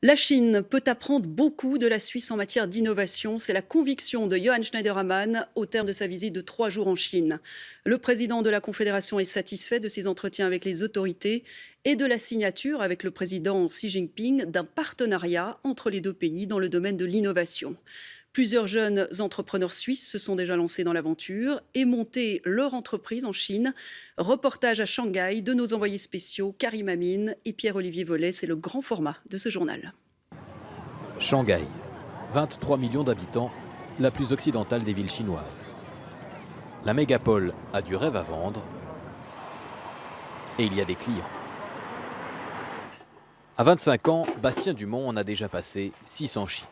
La Chine peut apprendre beaucoup de la Suisse en matière d'innovation. C'est la conviction de Johann Schneiderman au terme de sa visite de 3 jours en Chine. Le président de la Confédération est satisfait de ses entretiens avec les autorités et de la signature avec le président Xi Jinping d'un partenariat entre les deux pays dans le domaine de l'innovation. Plusieurs jeunes entrepreneurs suisses se sont déjà lancés dans l'aventure et monté leur entreprise en Chine. Reportage à Shanghai de nos envoyés spéciaux Karim Amin et Pierre-Olivier Vollet. C'est le grand format de ce journal. Shanghai, 23 millions d'habitants, la plus occidentale des villes chinoises. La mégapole a du rêve à vendre et il y a des clients. À 25 ans, Bastien Dumont en a déjà passé 6 en Chine.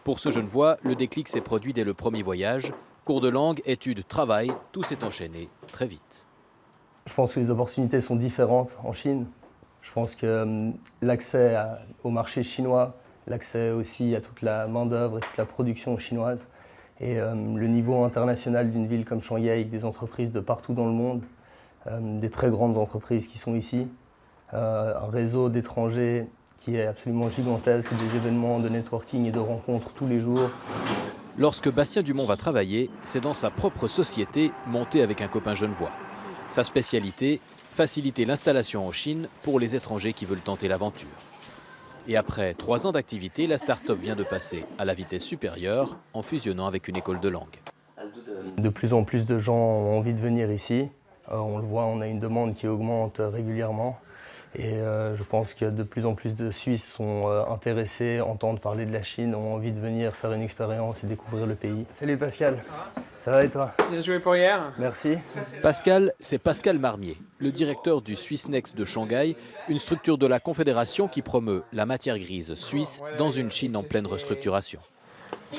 Pour ce Genevois, le déclic s'est produit dès le premier voyage. Cours de langue, études, travail, tout s'est enchaîné très vite. Je pense que les opportunités sont différentes en Chine. Je pense que l'accès au marché chinois, l'accès aussi à toute la main-d'œuvre et toute la production chinoise, et le niveau international d'une ville comme Shanghai avec des entreprises de partout dans le monde, des très grandes entreprises qui sont ici, un réseau d'étrangers qui est absolument gigantesque, des événements de networking et de rencontres tous les jours. Lorsque Bastien Dumont va travailler, c'est dans sa propre société montée avec un copain genevois. Sa spécialité, faciliter l'installation en Chine pour les étrangers qui veulent tenter l'aventure. Et après 3 ans d'activité, la start-up vient de passer à la vitesse supérieure en fusionnant avec une école de langue. De plus en plus de gens ont envie de venir ici. On le voit, on a une demande qui augmente régulièrement. Et je pense que de plus en plus de Suisses sont intéressés, entendent parler de la Chine, ont envie de venir faire une expérience et découvrir le pays. Salut Pascal, ça va et toi? Bien joué pour hier. Merci. Pascal, c'est Pascal Marmier, le directeur du SwissNext de Shanghai, une structure de la Confédération qui promeut la matière grise suisse dans une Chine en pleine restructuration.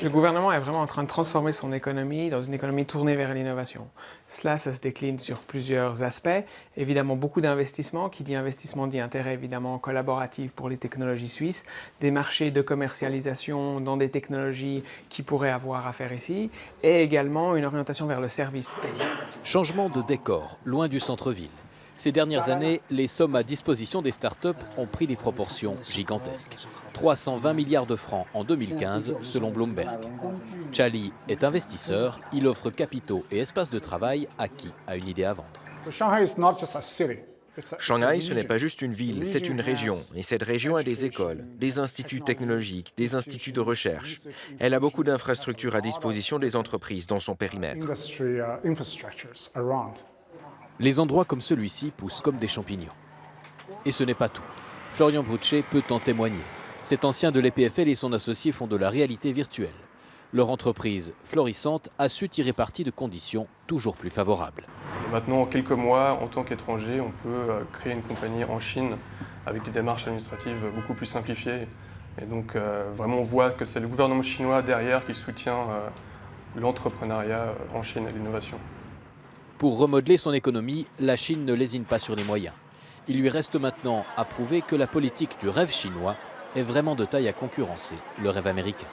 Le gouvernement est vraiment en train de transformer son économie dans une économie tournée vers l'innovation. Cela, ça se décline sur plusieurs aspects. Évidemment, beaucoup d'investissements. Qui dit investissement dit intérêt évidemment collaboratif pour les technologies suisses, des marchés de commercialisation dans des technologies qui pourraient avoir affaire ici, et également une orientation vers le service. Changement de décor, loin du centre-ville. Ces dernières années, les sommes à disposition des startups ont pris des proportions gigantesques. 320 milliards de francs en 2015 selon Bloomberg. Chali est investisseur, il offre capitaux et espaces de travail acquis à une idée à vendre. Shanghai, ce n'est pas juste une ville, c'est une région. Et cette région a des écoles, des instituts technologiques, des instituts de recherche. Elle a beaucoup d'infrastructures à disposition des entreprises dans son périmètre. Les endroits comme celui-ci poussent comme des champignons. Et ce n'est pas tout. Florian Bruchet peut en témoigner. Cet ancien de l'EPFL et son associé font de la réalité virtuelle. Leur entreprise florissante a su tirer parti de conditions toujours plus favorables. Maintenant, en quelques mois, en tant qu'étranger, on peut créer une compagnie en Chine avec des démarches administratives beaucoup plus simplifiées. Et donc, vraiment, on voit que c'est le gouvernement chinois derrière qui soutient l'entrepreneuriat en Chine et l'innovation. Pour remodeler son économie, la Chine ne lésine pas sur les moyens. Il lui reste maintenant à prouver que la politique du rêve chinois est vraiment de taille à concurrencer le rêve américain.